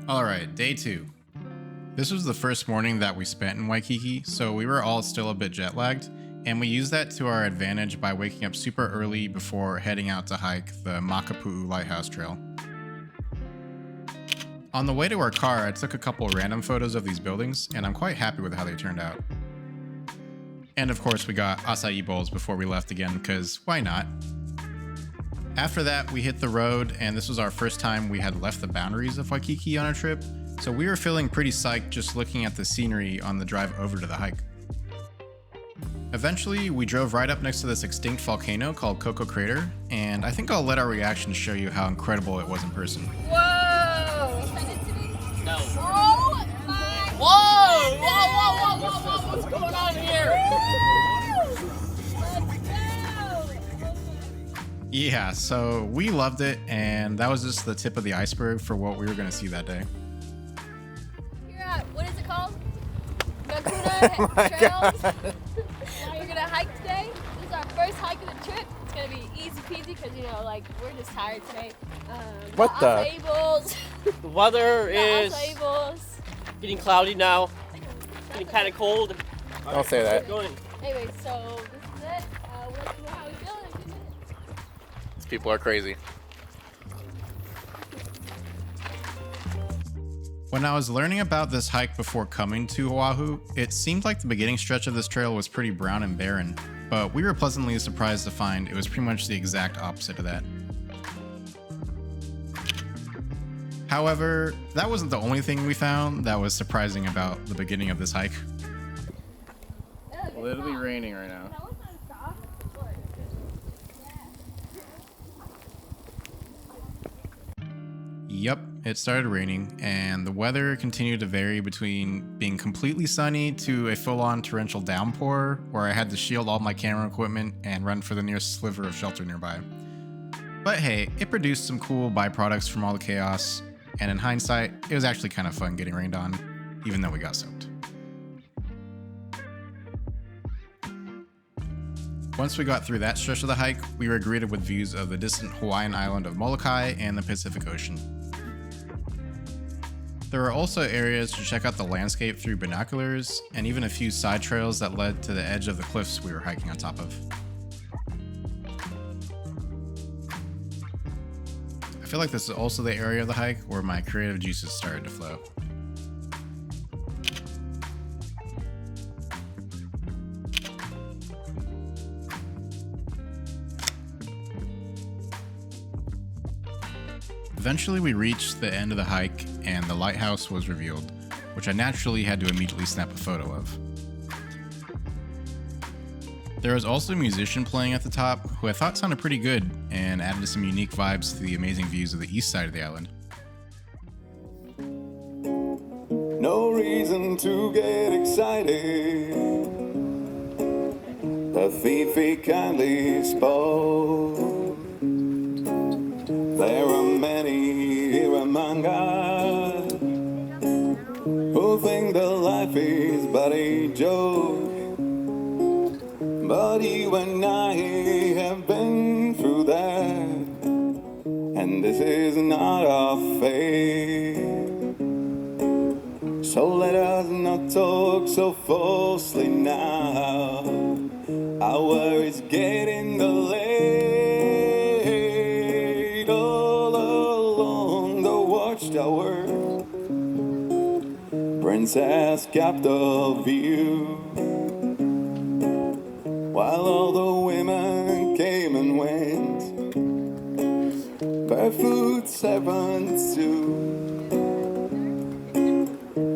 Alright, day 2. This was the first morning that we spent in Waikiki, so we were all still a bit jet lagged, and we used that to our advantage by waking up super early before heading out to hike the Makapu'u Lighthouse trail. On the way to our car, I took a couple random photos of these buildings, and I'm quite happy with how they turned out. And of course, we got acai bowls before we left again, because why not? After that, we hit the road, and this was our first time we had left the boundaries of Waikiki on our trip, so we were feeling pretty psyched just looking at the scenery on the drive over to the hike. Eventually, we drove right up next to this extinct volcano called Coco Crater, and I think I'll let our reactions show you how incredible it was in person. Whoa! No. Oh my! Whoa! Whoa! What's going on here? Yeah, so we loved it, and that was just the tip of the iceberg for what we were going to see that day. You're at, what is it called? Makapu'u Trails. We're going to hike today. This is our first hike of the trip. It's going to be easy peasy because, we're just tired today. What the? Acai bowls. The weather is Acai bowls. getting cloudy now. Getting kind of cold. Don't say that. Keep going. Anyway, so this is it. We'll let you know how we feel in a few minutes. These people are crazy. When I was learning about this hike before coming to Oahu, it seemed like the beginning stretch of this trail was pretty brown and barren, but we were pleasantly surprised to find it was pretty much the exact opposite of that. However, that wasn't the only thing we found that was surprising about the beginning of this hike. Literally raining right now. Yep, it started raining, and the weather continued to vary between being completely sunny to a full-on torrential downpour, where I had to shield all my camera equipment and run for the nearest sliver of shelter nearby. But hey, it produced some cool byproducts from all the chaos, and in hindsight, it was actually kind of fun getting rained on, even though we got soaked. Once we got through that stretch of the hike, we were greeted with views of the distant Hawaiian island of Molokai and the Pacific Ocean. There were also areas to check out the landscape through binoculars, and even a few side trails that led to the edge of the cliffs we were hiking on top of. I feel like this is also the area of the hike where my creative juices started to flow. Eventually we reached the end of the hike and the lighthouse was revealed, which I naturally had to immediately snap a photo of. There was also a musician playing at the top who I thought sounded pretty good and added some unique vibes to the amazing views of the east side of the island. No reason to get excited. The Fifi kindly spoke. There are many here among us who think that life is but a joke. But you and I have been through that, and this is not our fate. So let us not talk so falsely now. Our worries get in the late. All along the watchtower, princess kept of view, while all the women came and went, barefoot servants too.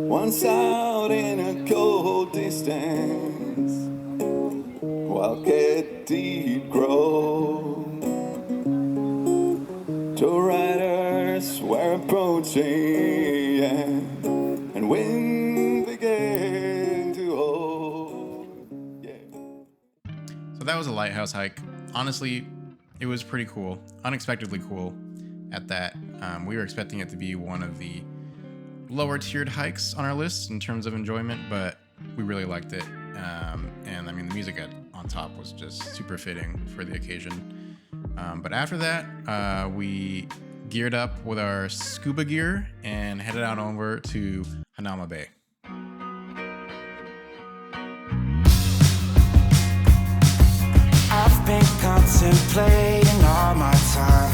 Once out in a cold distance, while cat did grow, two riders were approaching, and wind began to hold. So that was a lighthouse hike. Honestly, it was pretty cool, unexpectedly cool at that. We were expecting it to be one of the lower tiered hikes on our list in terms of enjoyment, but we really liked it. And I mean, the music on top was just super fitting for the occasion. But after that, we geared up with our scuba gear and headed on over to Hanauma Bay. I've been contemplating all my time.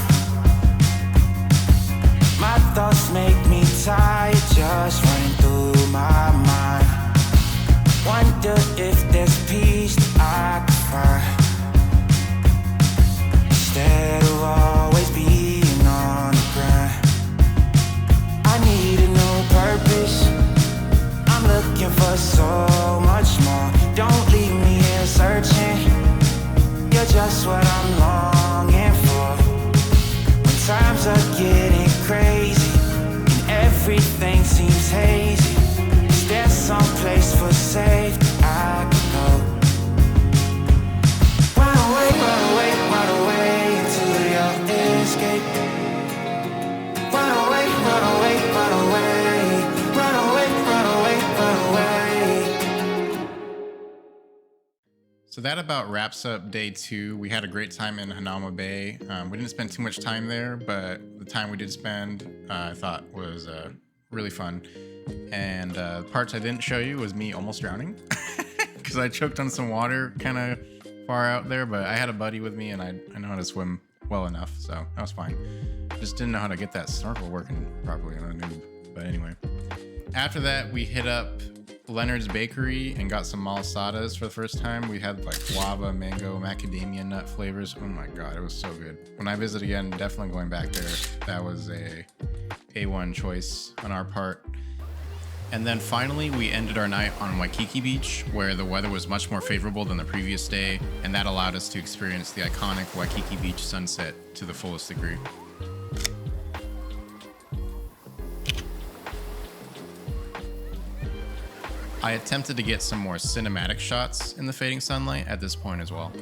My thoughts make me tired, just running through my mind. Wonder if there's peace that I can find, instead of always being on the grind. I need a new purpose, I'm looking for so much more. Don't leave me here searching, you're just what I'm longing for. When times are getting crazy and everything seems hazy, is there some place for safety I can go? Run away, run away, run away into your escape. Run away, run away, run away. Run away, run away, run away. So that about wraps up day 2. We had a great time in Hanauma Bay. We didn't spend too much time there, but the time we did spend, I thought was really fun. And the parts I didn't show you was me almost drowning because I choked on some water kind of far out there, but I had a buddy with me and I know how to swim well enough, so that was fine. Just didn't know how to get that snorkel working properly, and I knew. But anyway, after that, we hit up Leonard's Bakery and got some malasadas for the first time. We had like guava, mango, macadamia nut flavors. Oh my god, it was so good. When I visit again, definitely going back there. That was a A1 choice on our part. And then finally, we ended our night on Waikiki Beach, where the weather was much more favorable than the previous day, and that allowed us to experience the iconic Waikiki Beach sunset to the fullest degree. I attempted to get some more cinematic shots in the fading sunlight at this point as well.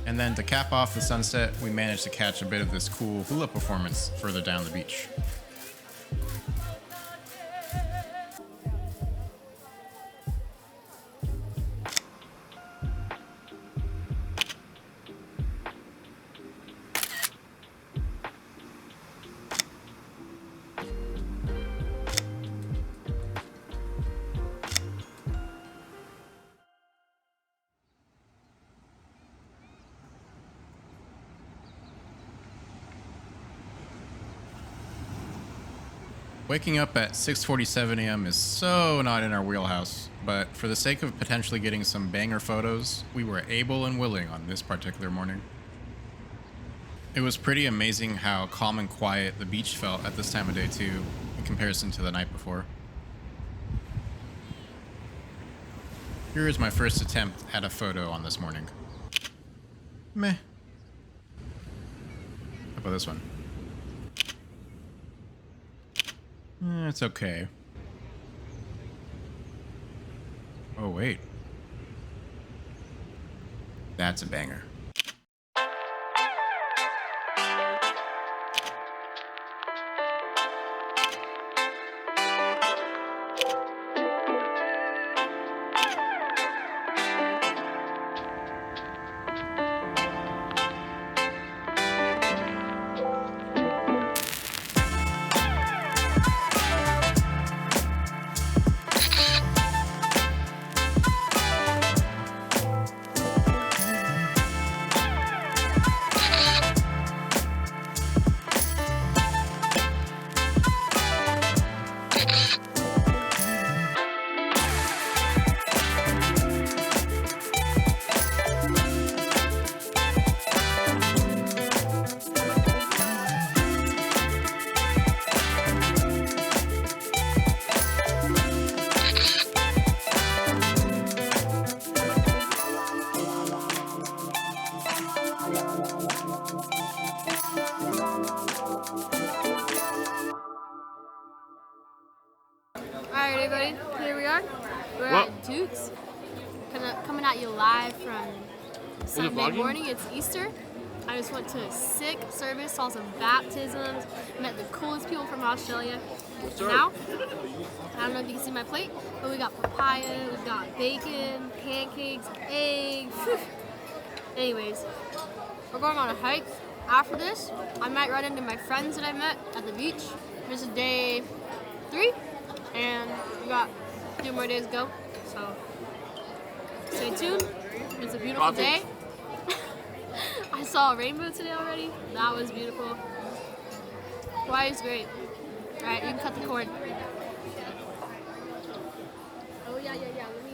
And then to cap off the sunset, we managed to catch a bit of this cool hula performance further down the beach. Waking up at 6:47 a.m. is so not in our wheelhouse, but for the sake of potentially getting some banger photos, we were able and willing on this particular morning. It was pretty amazing how calm and quiet the beach felt at this time of day too, in comparison to the night before. Here is my first attempt at a photo on this morning. Meh. How about this one? It's okay. Oh, wait. That's a banger. Alright everybody, here we are. We're at Duke's. Coming at you live from Sunday morning. It's Easter. I just went to a sick service, saw some baptisms, met the coolest people from Australia. Now, I don't know if you can see my plate, but we got papaya, we got bacon, pancakes, eggs. Anyways, we're going on a hike. After this, I might run into my friends that I met at the beach. This is day 3, and we got a few more days to go. So stay tuned. It's a beautiful day. I saw a rainbow today already. That was beautiful. Hawaii's great. All right, you can cut the cord. Oh yeah. Let me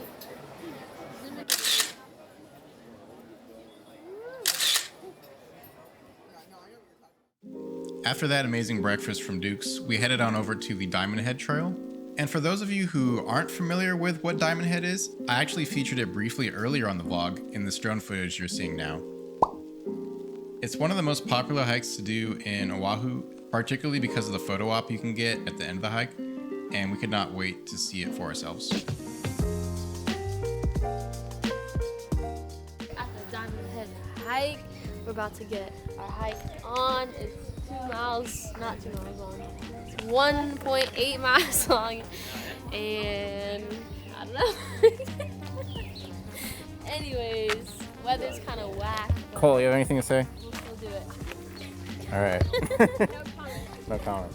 zoom in. After that amazing breakfast from Duke's, we headed on over to the Diamond Head Trail. And for those of you who aren't familiar with what Diamond Head is, I actually featured it briefly earlier on the vlog in this drone footage you're seeing now. It's one of the most popular hikes to do in Oahu, particularly because of the photo op you can get at the end of the hike, and we could not wait to see it for ourselves. At the Diamond Head hike, we're about to get our hike on. It's 2 miles, not 2 miles long. It's 1.8 miles long, and I don't know. Anyways, weather's kind of whack. but Cole, you have anything to say? We'll still do it. All right. No comment. No comment.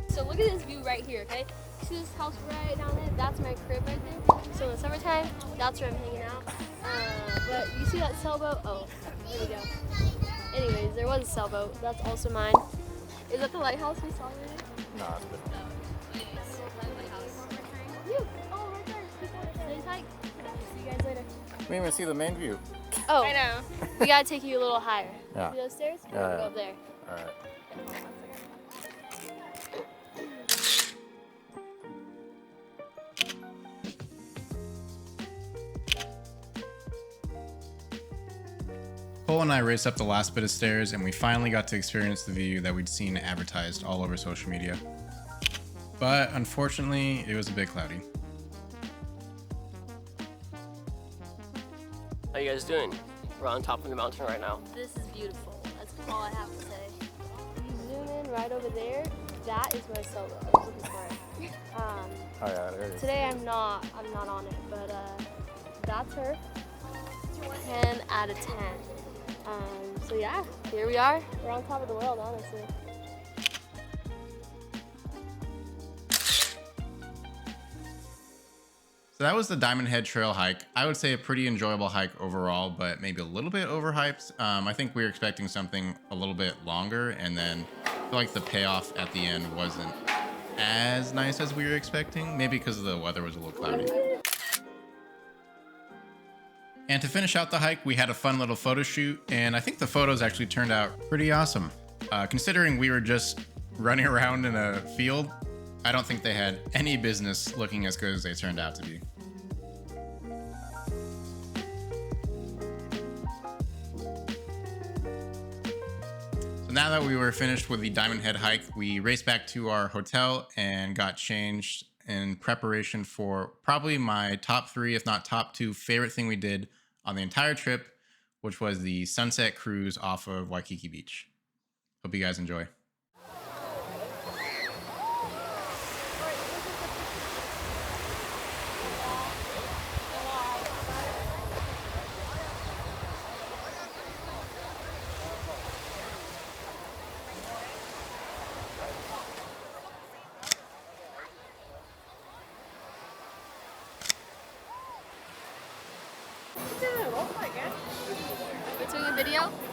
So look at this view right here, okay? See this house right down there? That's my crib right there. So in the summertime, that's where I'm hanging out. But you see that sailboat? Oh, there we go. Anyways, there was a sailboat. That's also mine. Is that the lighthouse we saw earlier? No, it's good. You. Oh, right there. Today's hike. See you guys later. We didn't even see the main view. Oh, I know. We gotta take you a little higher. Yeah. See those stairs? Yeah, Go yeah. up there. All right. Cole and I raced up the last bit of stairs, and we finally got to experience the view that we'd seen advertised all over social media. But unfortunately, it was a bit cloudy. How you guys doing? We're on top of the mountain right now. This is beautiful. That's all I have to say. You zoom in right over there. That is my sailboat. I was looking for it. Oh yeah, there it is. Today I'm not on it, but that's her. 10 out of 10. So yeah, here we are. We're on top of the world, honestly. So that was the Diamond Head Trail hike. I would say a pretty enjoyable hike overall, but maybe a little bit overhyped. I think we were expecting something a little bit longer, and then I feel like the payoff at the end wasn't as nice as we were expecting, maybe because the weather was a little cloudy. And to finish out the hike, we had a fun little photo shoot, and I think the photos actually turned out pretty awesome. Considering we were just running around in a field, I don't think they had any business looking as good as they turned out to be. So now that we were finished with the Diamond Head hike, we raced back to our hotel and got changed in preparation for probably my top 3, if not top 2, favorite thing we did on the entire trip, which was the sunset cruise off of Waikiki Beach. Hope you guys enjoy.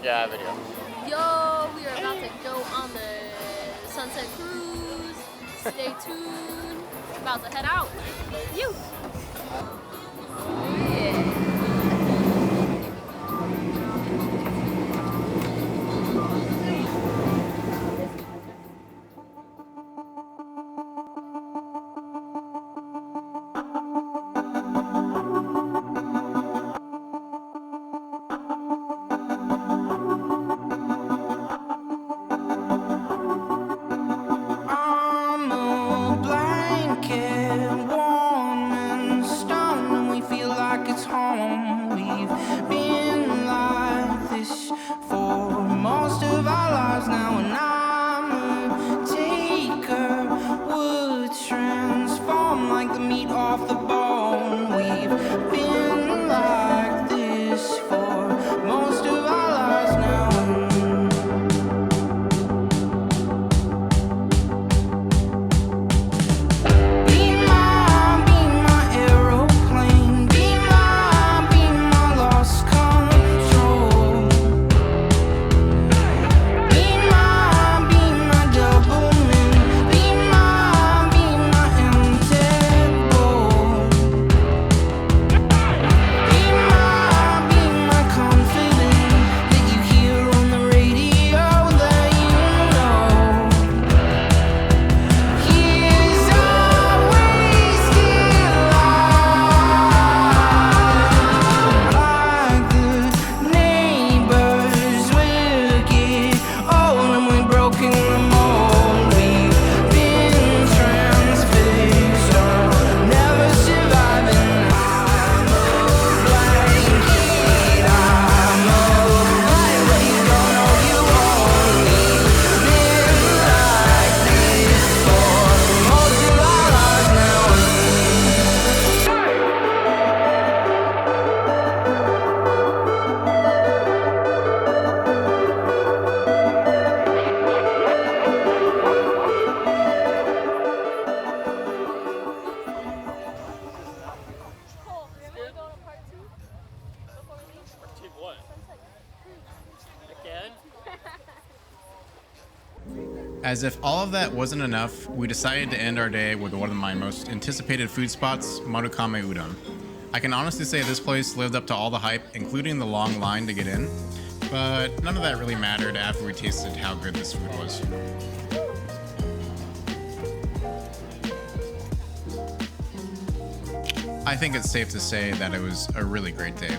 Yeah, video. Yo, we are about to go on the sunset cruise. Stay tuned. About to head out. You. I'm a blanket, warm and stunned, and we feel like it's home. We've been like this for most of our lives now, and I'm a taker, would transform like the meat off the bone. We've been like this for most of our lives now. Be my aeroplane. Be my lost control. Be my doublemint. Be my empty bowl. Be my confidence that you hear on the radio that you know. Here's our wasted life. Like the neighbors, we'll get old and we've broken the mold. We've been transfixed, never surviving. I'm a blanket, I'm a light where you don't know you only been like this for most of our lives now. Take what? Again? As if all of that wasn't enough, we decided to end our day with one of my most anticipated food spots, Marukame Udon. I can honestly say this place lived up to all the hype, including the long line to get in, but none of that really mattered after we tasted how good this food was. I think it's safe to say that it was a really great day.